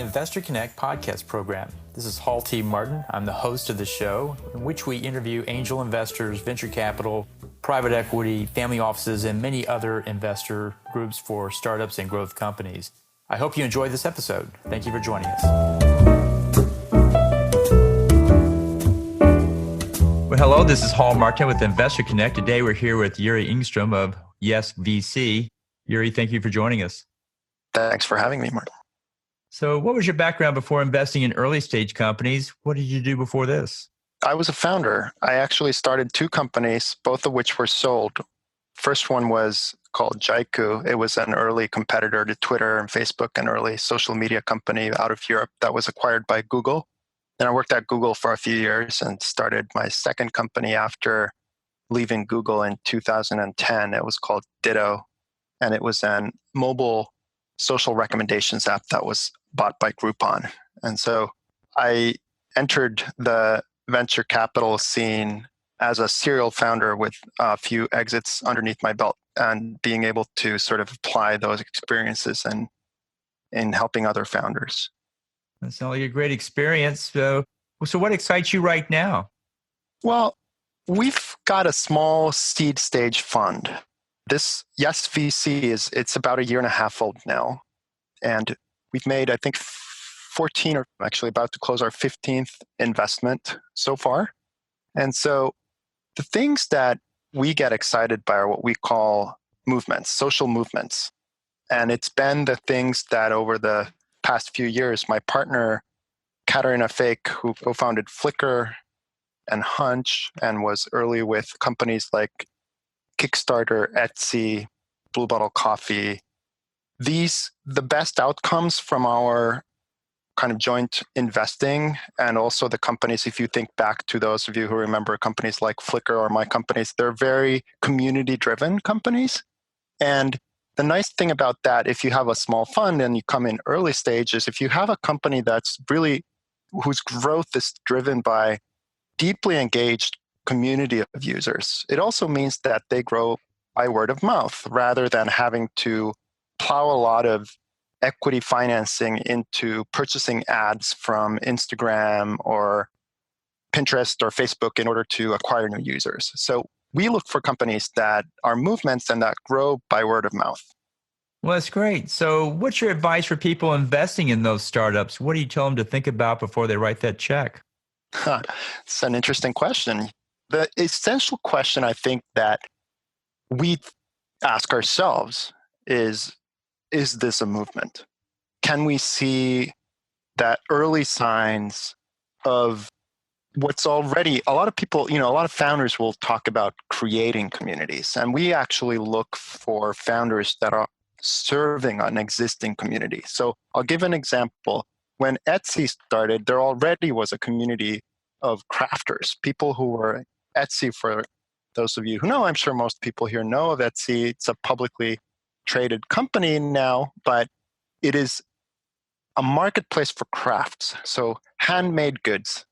Investor Connect podcast program. This is Hall T. Martin. I'm the host of the show, in which we interview angel investors, venture capital, private equity, family offices, and many other investor groups for startups and growth companies. I hope you enjoy this episode. Thank you for joining us. Well, hello, this is Hall Martin with Investor Connect. Today we're here with Jyri Engestrom of Yes VC. Jyri, thank you for joining us. Thanks for having me, Martin. So what was your background before investing in early stage companies? What did you do before this? I was a founder. I actually started two companies, both of which were sold. First one was called Jyri. It was an early competitor to Twitter and Facebook, an early social media company out of Europe that was acquired by Google. Then I worked at Google for a few years and started my second company after leaving Google in 2010. It was called Ditto, and it was a mobile social recommendations app that was bought by Groupon. And so I entered the venture capital scene as a serial founder with a few exits underneath my belt and being able to sort of apply those experiences in helping other founders. That sounds like a great experience. So what excites you right now? Well, we've got a small seed stage fund. This Yes VC it's about a year and a half old now. And we've made, I think, 14 or actually about to close our 15th investment so far. And so the things that we get excited by are what we call movements, social movements. And it's been the things that over the past few years, my partner, Caterina Fake, who co-founded Flickr and Hunch and was early with companies like Kickstarter, Etsy, Blue Bottle Coffee. The best outcomes from our kind of joint investing and also the companies, if you think back to those of you who remember companies like Flickr or my companies, they're very community-driven companies. And the nice thing about that, if you have a small fund and you come in early stages, if you have a company that's really, whose growth is driven by deeply engaged community of users, it also means that they grow by word of mouth rather than having to plow a lot of equity financing into purchasing ads from Instagram or Pinterest or Facebook in order to acquire new users. So we look for companies that are movements and that grow by word of mouth. Well, that's great. So what's your advice for people investing in those startups? What do you tell them to think about before they write that check? It's an interesting question. The essential question I think that we ask ourselves is this a movement? Can we see that early signs of what's already, a lot of people, a lot of founders will talk about creating communities. And we actually look for founders that are serving an existing community. So I'll give an example. When Etsy started, there already was a community of crafters, people who were Etsy. For those of you who know, I'm sure most people here know of Etsy. It's a publicly traded company now, but it is a marketplace for crafts. So handmade goods,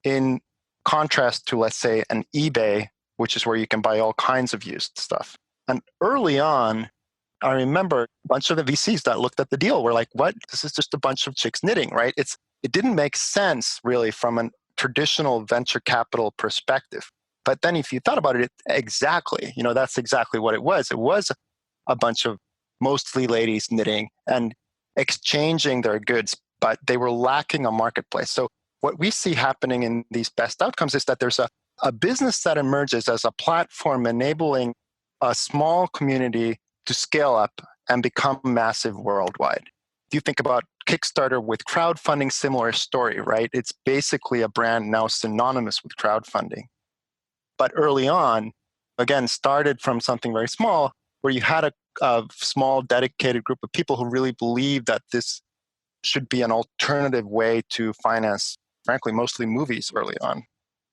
in contrast to, let's say, an eBay, which is where you can buy all kinds of used stuff. And early on, I remember a bunch of the VCs that looked at the deal were like, what? This is just a bunch of chicks knitting, right? It didn't make sense really from a traditional venture capital perspective. But then if you thought about it, exactly, that's exactly what it was. It was a bunch of mostly ladies knitting and exchanging their goods, but they were lacking a marketplace. So what we see happening in these best outcomes is that there's a business that emerges as a platform enabling a small community to scale up and become massive worldwide. If you think about Kickstarter with crowdfunding, similar story, right? It's basically a brand now synonymous with crowdfunding. But early on, again, started from something very small where you had a small dedicated group of people who really believed that this should be an alternative way to finance, frankly, mostly movies early on,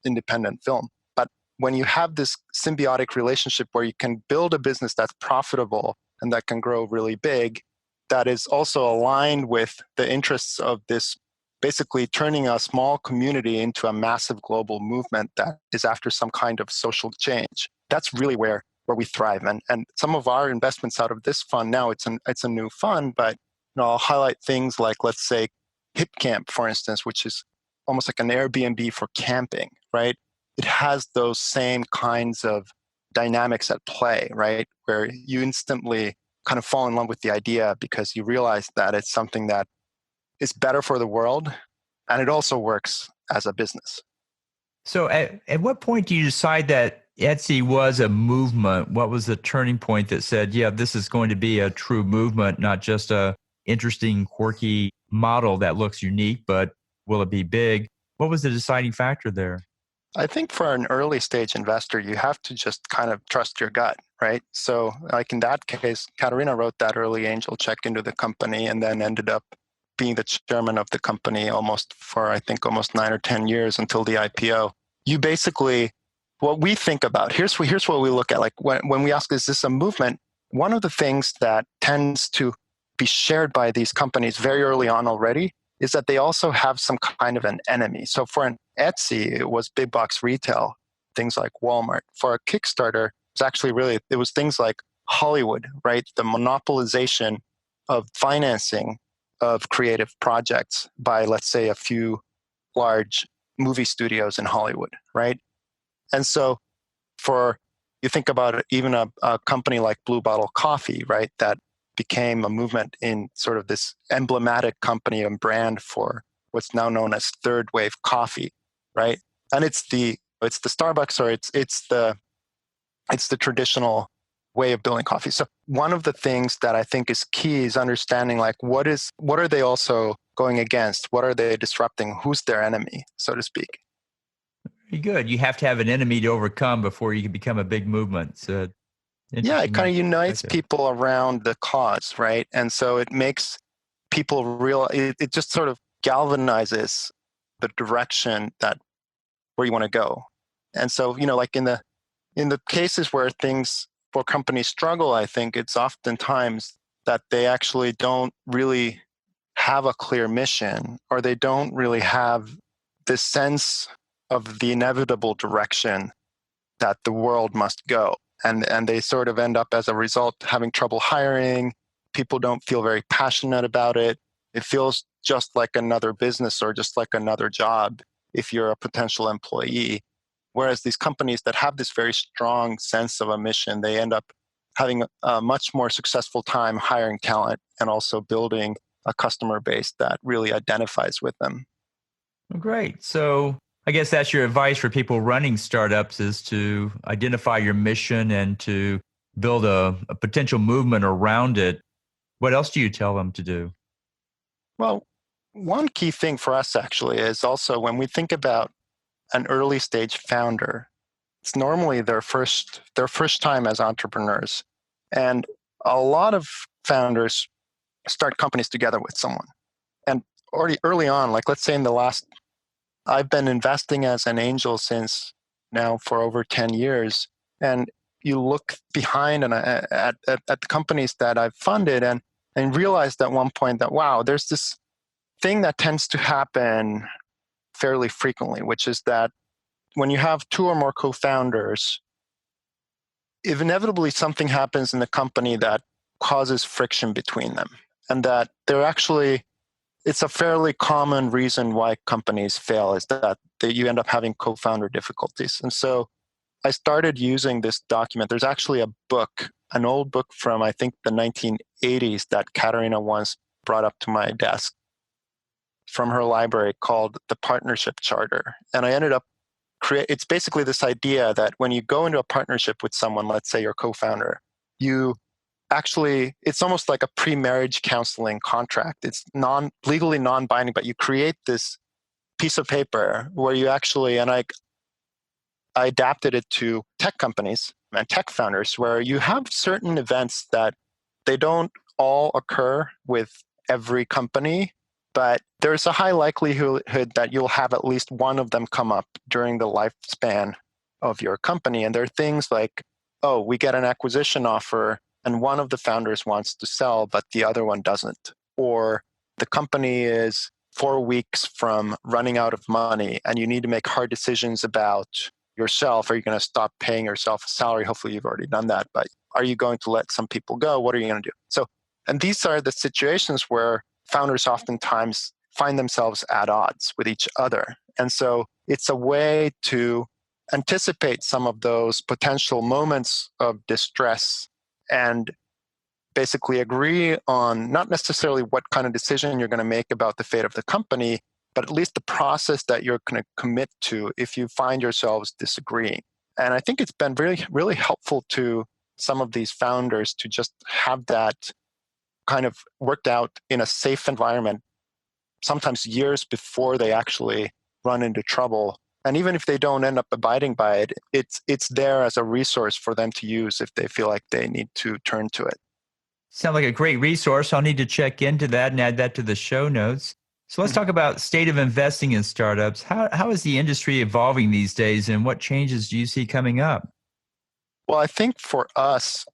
independent film. But when you have this symbiotic relationship where you can build a business that's profitable and that can grow really big, that is also aligned with the interests of this, basically turning a small community into a massive global movement that is after some kind of social change. That's really where we thrive. And some of our investments out of this fund now, it's a new fund, but I'll highlight things like, let's say, HipCamp, for instance, which is almost like an Airbnb for camping, right? It has those same kinds of dynamics at play, right? Where you instantly kind of fall in love with the idea because you realize that it's something that is better for the world and it also works as a business. So at what point do you decide that Etsy was a movement? What was the turning point that said, yeah, this is going to be a true movement, not just a interesting, quirky model that looks unique, but will it be big? What was the deciding factor there? I think for an early stage investor, you have to just kind of trust your gut, right? So, like in that case, Caterina wrote that early angel check into the company and then ended up being the chairman of the company almost for, I think, almost 9 or 10 years until the IPO. You basically, what we think about, here's what we look at. Like when we ask, is this a movement? One of the things that tends to be shared by these companies very early on already is that they also have some kind of an enemy. So for an Etsy, it was big box retail, things like Walmart. For a Kickstarter, it was things like Hollywood, right? The monopolization of financing of creative projects by, let's say, a few large movie studios in Hollywood, right? And so you think about it, even a company like Blue Bottle Coffee, right? That became a movement in sort of this emblematic company and brand for what's now known as third wave coffee, right? And it's the Starbucks, or it's the traditional way of building coffee. So one of the things that I think is key is understanding like what are they also going against? What are they disrupting? Who's their enemy, so to speak? Very good. You have to have an enemy to overcome before you can become a big movement. So Yeah, it kind of unites perspective. people around the cause, right? And so it makes people it just sort of galvanizes the direction where you want to go. And so, like in the cases where companies struggle, I think it's oftentimes that they actually don't really have a clear mission, or they don't really have this sense of the inevitable direction that the world must go. And they sort of end up as a result having trouble hiring. People don't feel very passionate about it. It feels just like another business or just like another job if you're a potential employee. Whereas these companies that have this very strong sense of a mission, they end up having a much more successful time hiring talent and also building a customer base that really identifies with them. Well, great. So I guess that's your advice for people running startups is to identify your mission and to build a potential movement around it. What else do you tell them to do? Well, one key thing for us actually is also when we think about an early stage founder, it's normally their first time as entrepreneurs. And a lot of founders start companies together with someone. And already early on, like let's say I've been investing as an angel since now for over 10 years. And you look behind and at the companies that I've funded and realized at one point that, wow, there's this thing that tends to happen fairly frequently, which is that when you have two or more co-founders, if inevitably something happens in the company that causes friction between them, and that it's a fairly common reason why companies fail is that you end up having co-founder difficulties. And so I started using this document. There's actually a book, an old book from, I think, the 1980s that Caterina once brought up to my desk from her library called The Partnership Charter. And I ended up it's basically this idea that when you go into a partnership with someone, let's say your co-founder, it's almost like a pre-marriage counseling contract. It's legally non-binding, but you create this piece of paper where you actually, and I adapted it to tech companies and tech founders, where you have certain events that they don't all occur with every company, but there's a high likelihood that you'll have at least one of them come up during the lifespan of your company. And there are things like, oh, we get an acquisition offer and one of the founders wants to sell, but the other one doesn't. Or the company is 4 weeks from running out of money and you need to make hard decisions about yourself. Are you going to stop paying yourself a salary? Hopefully you've already done that, but are you going to let some people go? What are you going to do? And these are the situations where founders oftentimes find themselves at odds with each other. And so it's a way to anticipate some of those potential moments of distress and basically agree on not necessarily what kind of decision you're going to make about the fate of the company, but at least the process that you're going to commit to if you find yourselves disagreeing. And I think it's been really, really helpful to some of these founders to just have that kind of worked out in a safe environment, sometimes years before they actually run into trouble. And even if they don't end up abiding by it, it's there as a resource for them to use if they feel like they need to turn to it. Sound like a great resource. I'll need to check into that and add that to the show notes. So let's talk about state of investing in startups. How is the industry evolving these days, and what changes do you see coming up? Well, I think for us,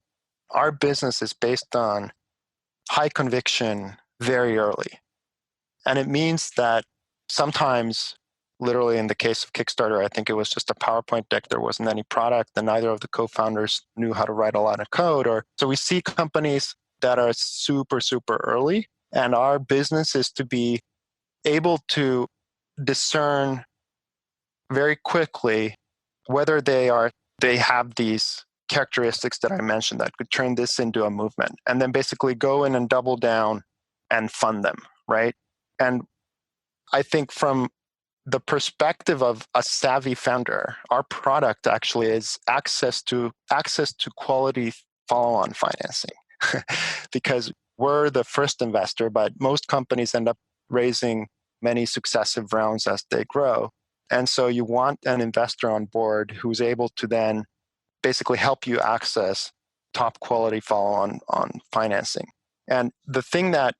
our business is based on high conviction very early. And it means that sometimes, literally in the case of Kickstarter, I think it was just a PowerPoint deck. There wasn't any product, and neither of the co-founders knew how to write a lot of code. So we see companies that are super, super early. And our business is to be able to discern very quickly whether they have these characteristics that I mentioned that could turn this into a movement, and then basically go in and double down and fund them, right? And I think from the perspective of a savvy founder, our product actually is access to quality follow-on financing because we're the first investor, but most companies end up raising many successive rounds as they grow. And so you want an investor on board who's able to then basically help you access top quality follow-on financing. And the thing that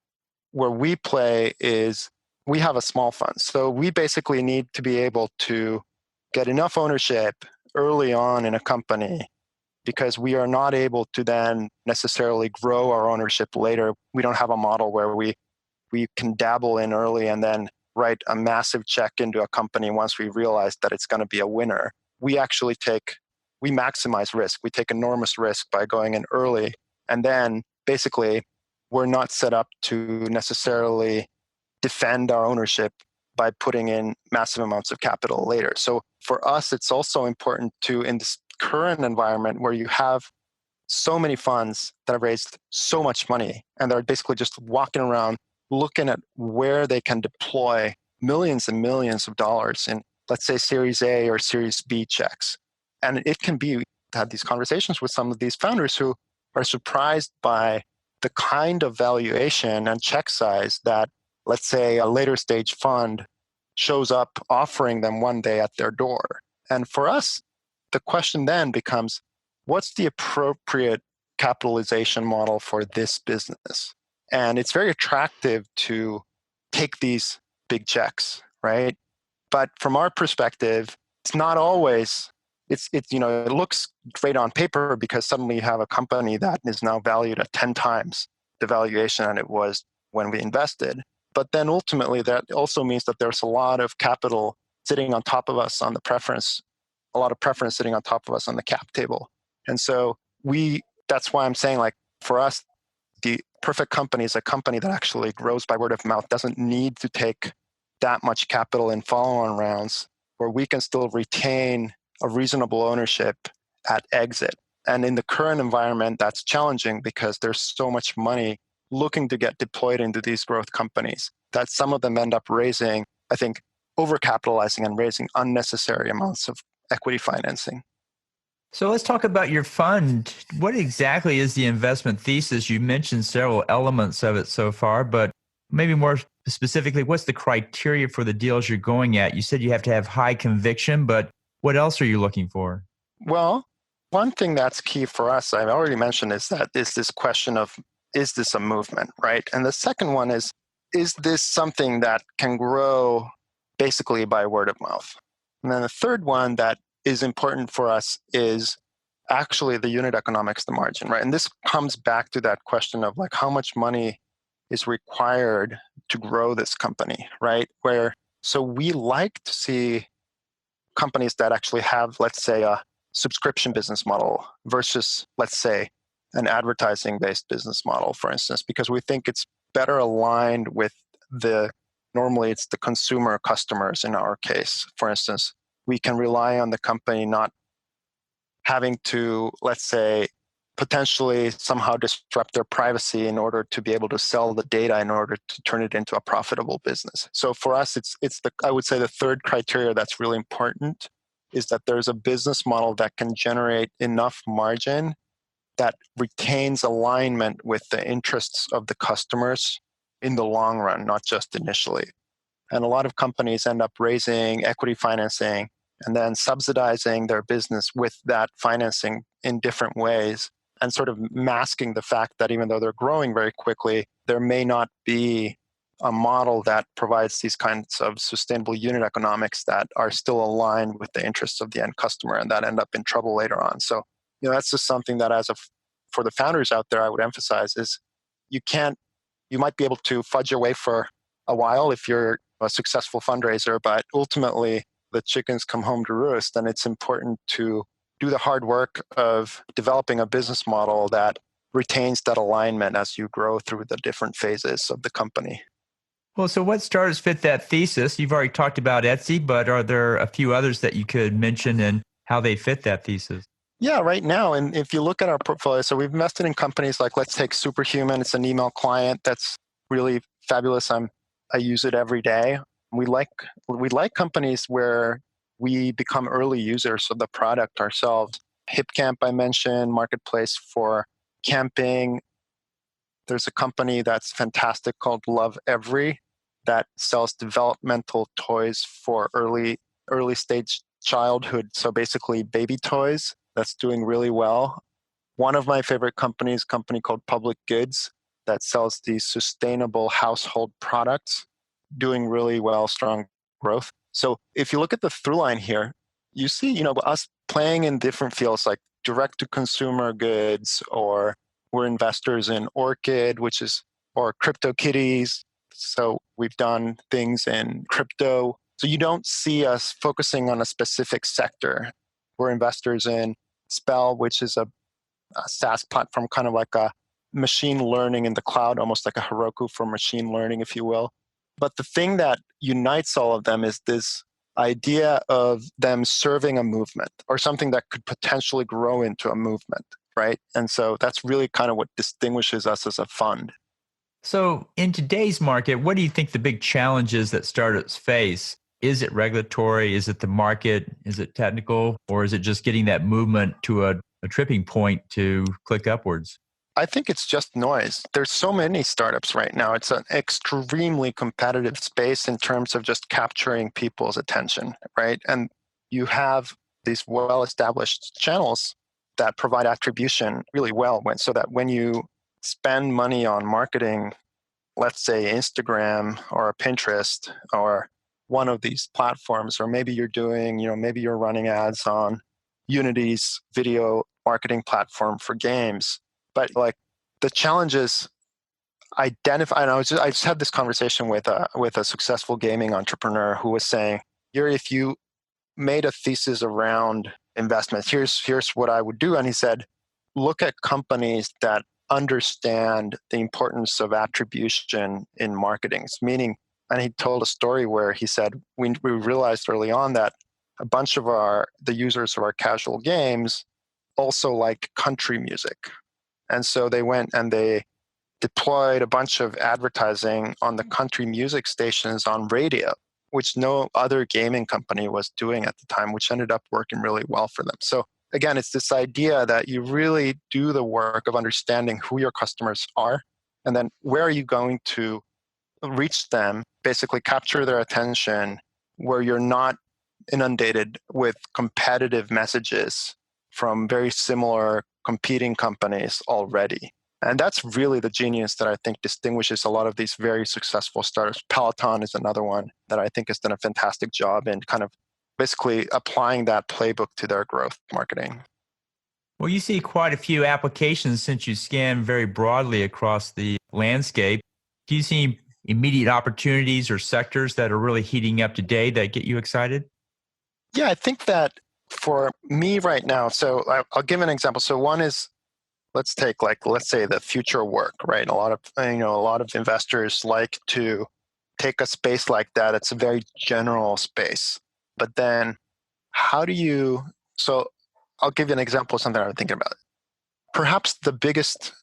where we play is we have a small fund. So we basically need to be able to get enough ownership early on in a company because we are not able to then necessarily grow our ownership later. We don't have a model where we can dabble in early and then write a massive check into a company once we realize that it's going to be a winner. We actually we maximize risk. We take enormous risk by going in early. And then basically, we're not set up to necessarily defend our ownership by putting in massive amounts of capital later. So for us, it's also important to, in this current environment where you have so many funds that have raised so much money and they're basically just walking around looking at where they can deploy millions and millions of dollars in, let's say, Series A or Series B checks. And it can be, had these conversations with some of these founders who are surprised by the kind of valuation and check size that, let's say, a later stage fund shows up offering them one day at their door. And for us, the question then becomes, what's the appropriate capitalization model for this business? And it's very attractive to take these big checks, right? But from our perspective, it's not always, it looks great on paper because suddenly you have a company that is now valued at 10 times the valuation that it was when we invested. But then ultimately that also means that there's a lot of capital sitting on top of us on the preference, a lot of preference sitting on top of us on the cap table. And so that's why I'm saying, like, for us, the perfect company is a company that actually grows by word of mouth, doesn't need to take that much capital in follow-on rounds, where we can still retain a reasonable ownership at exit. And in the current environment, that's challenging because there's so much money looking to get deployed into these growth companies that some of them end up raising, I think, overcapitalizing and raising unnecessary amounts of equity financing. So let's talk about your fund. What exactly is the investment thesis? You mentioned several elements of it so far, but maybe more specifically, what's the criteria for the deals you're going at? You said you have to have high conviction, but what else are you looking for? Well, one thing that's key for us, I've already mentioned, is this question of, is this a movement, right? And the second one is this something that can grow basically by word of mouth? And then the third one that is important for us is actually the unit economics, the margin, right? And this comes back to that question of, like, how much money is required to grow this company, right? So we like to see companies that actually have, let's say, a subscription business model versus, let's say, an advertising-based business model, for instance, because we think it's better aligned with the normally it's the consumer customers in our case. For instance, we can rely on the company not having to, let's say, potentially somehow disrupt their privacy in order to be able to sell the data in order to turn it into a profitable business. So for us, it's the, I would say the third criteria that's really important is that there's a business model that can generate enough margin that retains alignment with the interests of the customers in the long run, not just initially. And a lot of companies end up raising equity financing and then subsidizing their business with that financing in different ways and sort of masking the fact that even though they're growing very quickly, there may not be a model that provides these kinds of sustainable unit economics that are still aligned with the interests of the end customer and that end up in trouble later on. So, that's just something that for the founders out there, I would emphasize is you might be able to fudge your way for a while if you're a successful fundraiser, but ultimately the chickens come home to roost, and it's important to do the hard work of developing a business model that retains that alignment as you grow through the different phases of the company. Well, so what startups fit that thesis? You've already talked about Etsy, but are there a few others that you could mention and how they fit that thesis? Yeah, right now, and if you look at our portfolio, so we've invested in companies like, let's take Superhuman. It's an email client that's really fabulous. I use it every day. We like companies where we become early users of the product ourselves. HipCamp, I mentioned, marketplace for camping. There's a company that's fantastic called Love Every that sells developmental toys for early stage childhood. So basically baby toys. That's doing really well. One of my favorite companies, a company called Public Goods that sells these sustainable household products, doing really well, strong growth. So if you look at the through line here, you see, us playing in different fields like direct to consumer goods, or we're investors in Orchid, or CryptoKitties. So we've done things in crypto. So you don't see us focusing on a specific sector. We're investors in Spell, which is a SaaS platform, kind of like a machine learning in the cloud, almost like a Heroku for machine learning, if you will. But the thing that unites all of them is this idea of them serving a movement or something that could potentially grow into a movement, right? And so that's really kind of what distinguishes us as a fund. So in today's market, what do you think the big challenges that startups face? Is it regulatory? Is it the market? Is it technical? Or is it just getting that movement to a tripping point to click upwards? I think it's just noise. There's so many startups right now. It's an extremely competitive space in terms of just capturing people's attention, right? And you have these well-established channels that provide attribution really well, so that when you spend money on marketing, let's say Instagram or Pinterest or one of these platforms, or maybe you're doing, maybe you're running ads on Unity's video marketing platform for games. But like the challenge is identify. And I just had this conversation with a successful gaming entrepreneur who was saying, "Jyri, if you made a thesis around investments, here's what I would do." And he said, "Look at companies that understand the importance of attribution in marketing." Meaning, and he told a story where he said, "We realized early on that a bunch of the users of our casual games also like country music." And so they went and they deployed a bunch of advertising on the country music stations on radio, which no other gaming company was doing at the time, which ended up working really well for them. So again, it's this idea that you really do the work of understanding who your customers are, and then where are you going to reach them, basically capture their attention where you're not inundated with competitive messages from very similar competing companies already. And that's really the genius that I think distinguishes a lot of these very successful startups. Peloton is another one that I think has done a fantastic job in kind of basically applying that playbook to their growth marketing. Well, you see quite a few applications since you scan very broadly across the landscape. Do you see immediate opportunities or sectors that are really heating up today that get you excited? Yeah, I think that for me right now, so I'll give an example. So one is, let's say the future work, right? A lot of investors like to take a space like that, it's a very general space. But then so I'll give you an example of something I'm thinking about. Perhaps the biggest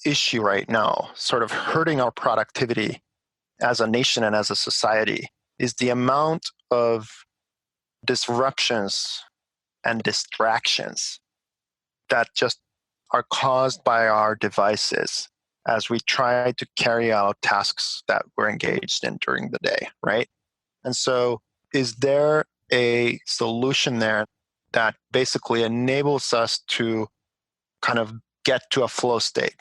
issue right now, sort of hurting our productivity as a nation and as a society, is the amount of disruptions and distractions that just are caused by our devices as we try to carry out tasks that we're engaged in during the day, right? And so is there a solution there that basically enables us to kind of get to a flow state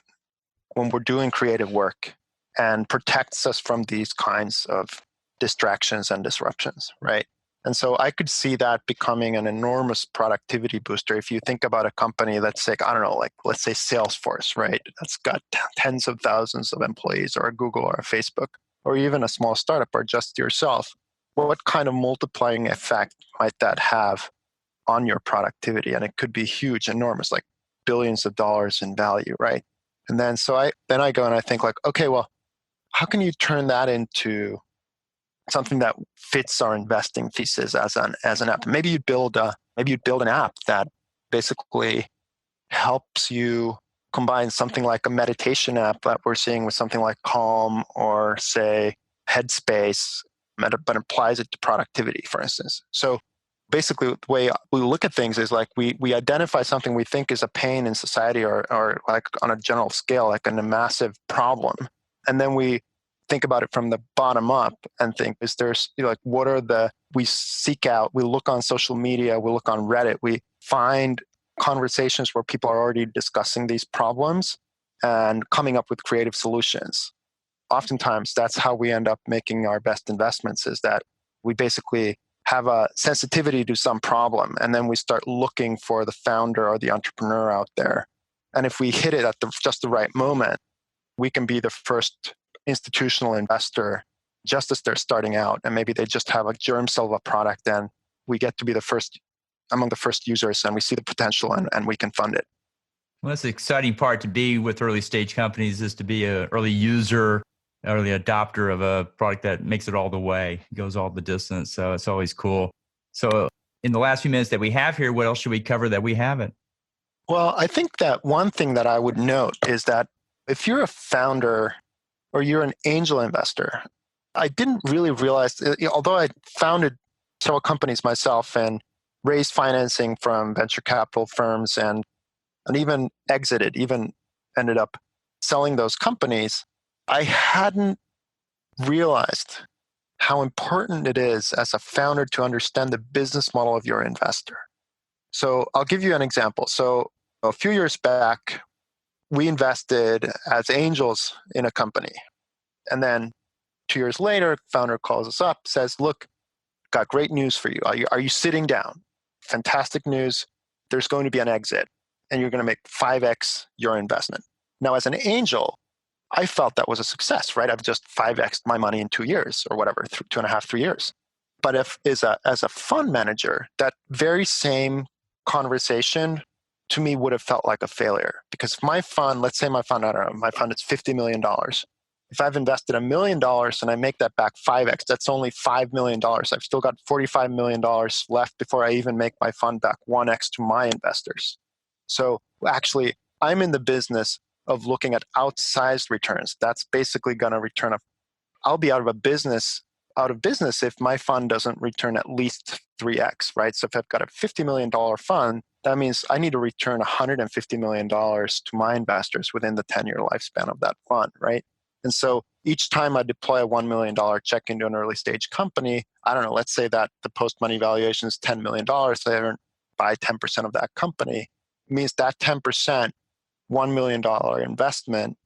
when we're doing creative work and protects us from these kinds of distractions and disruptions, right? And so I could see that becoming an enormous productivity booster. If you think about a company that's like, I don't know, like let's say Salesforce, right? That's got tens of thousands of employees, or a Google or a Facebook, or even a small startup or just yourself. What kind of multiplying effect might that have on your productivity? And it could be huge, enormous, like billions of dollars in value, right? And then I go and I think like, okay, well, how can you turn that into something that fits our investing thesis as an app? Maybe you'd build an app that basically helps you combine something like a meditation app that we're seeing with something like Calm or say Headspace, but applies it to productivity, for instance. So basically the way we look at things is like we identify something we think is a pain in society or like on a general scale, like a massive problem. And then we think about it from the bottom up and think, we seek out, we look on social media, we look on Reddit, we find conversations where people are already discussing these problems and coming up with creative solutions. Oftentimes, that's how we end up making our best investments, is that we basically have a sensitivity to some problem, and then we start looking for the founder or the entrepreneur out there. And if we hit it at just the right moment, we can be the first institutional investor just as they're starting out, and maybe they just have a germ cell of a product, and we get to be among the first users, and we see the potential and we can fund it. Well, that's the exciting part to be with early stage companies, is to be an early user, early adopter of a product that makes it all the way, goes all the distance. So it's always cool. So in the last few minutes that we have here, what else should we cover that we haven't? Well, I think that one thing that I would note is that if you're a founder or you're an angel investor, I didn't really realize, although I founded several companies myself and raised financing from venture capital firms and even ended up selling those companies, I hadn't realized how important it is as a founder to understand the business model of your investor. So I'll give you an example. So a few years back, we invested as angels in a company. And then 2 years later, founder calls us up, says, look, got great news for you. Are you sitting down? Fantastic news. There's going to be an exit, and you're going to make 5x your investment. Now, as an angel, I felt that was a success, right? I've just 5x'd my money in 2 years or whatever, 2.5, 3 years. But as a fund manager, that very same conversation to me would have felt like a failure. Because if my fund, let's say my fund is $50 million. If I've invested $1 million and I make that back 5x, that's only $5 million. I've still got $45 million left before I even make my fund back 1x to my investors. So actually, I'm in the business of looking at outsized returns. That's basically going to return I'll be out of business if my fund doesn't return at least 3x, right? So if I've got a $50 million fund, that means I need to return $150 million to my investors within the 10-year lifespan of that fund, right? And so each time I deploy a $1 million check into an early stage company, I don't know, let's say that the post-money valuation is $10 million, so I buy 10% of that company. It means that 10%, $1 million investment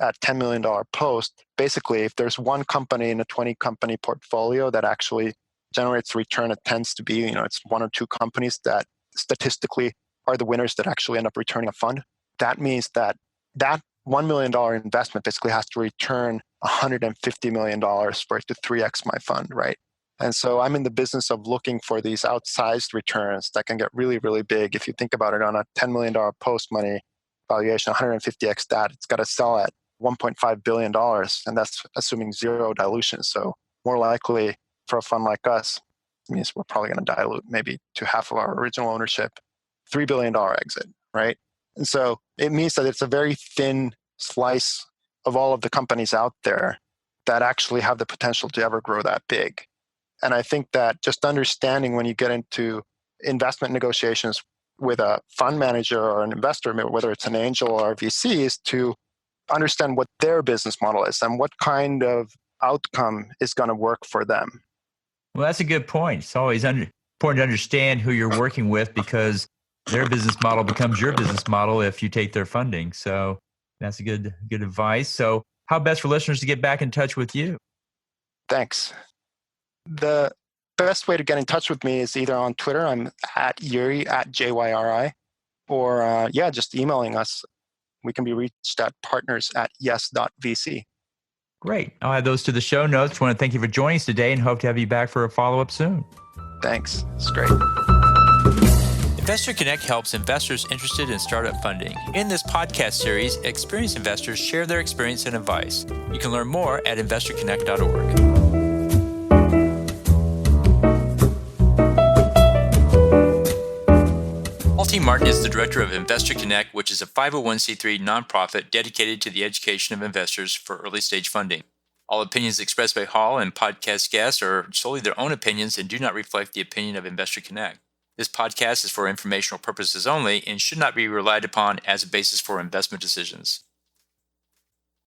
at $10 million post, basically, if there's one company in a 20-company portfolio that actually generates return, it tends to be, it's one or two companies that statistically are the winners that actually end up returning a fund. That means that $1 million investment basically has to return $150 million for it to 3x my fund, right? And so I'm in the business of looking for these outsized returns that can get really, really big. If you think about it, on a $10 million post-money valuation, 150x that, it's got to sell at $1.5 billion, and that's assuming zero dilution. So more likely for a fund like us, it means we're probably going to dilute maybe to half of our original ownership, $3 billion exit, right? And so it means that it's a very thin slice of all of the companies out there that actually have the potential to ever grow that big. And I think that just understanding when you get into investment negotiations with a fund manager or an investor, whether it's an angel or a VC, is to understand what their business model is and what kind of outcome is going to work for them. Well, that's a good point. It's always important to understand who you're working with because their business model becomes your business model if you take their funding. So that's a good advice. So how best for listeners to get back in touch with you? Thanks. The best way to get in touch with me is either on Twitter. I'm at Jyri, at JYRI, or just emailing us. We can be reached at partners@yes.vc. Great. I'll add those to the show notes. I want to thank you for joining us today and hope to have you back for a follow-up soon. Thanks. It's great. Investor Connect helps investors interested in startup funding. In this podcast series, experienced investors share their experience and advice. You can learn more at investorconnect.org. Paul T. Martin is the director of Investor Connect, which is a 501c3 nonprofit dedicated to the education of investors for early-stage funding. All opinions expressed by Hall and podcast guests are solely their own opinions and do not reflect the opinion of Investor Connect. This podcast is for informational purposes only and should not be relied upon as a basis for investment decisions.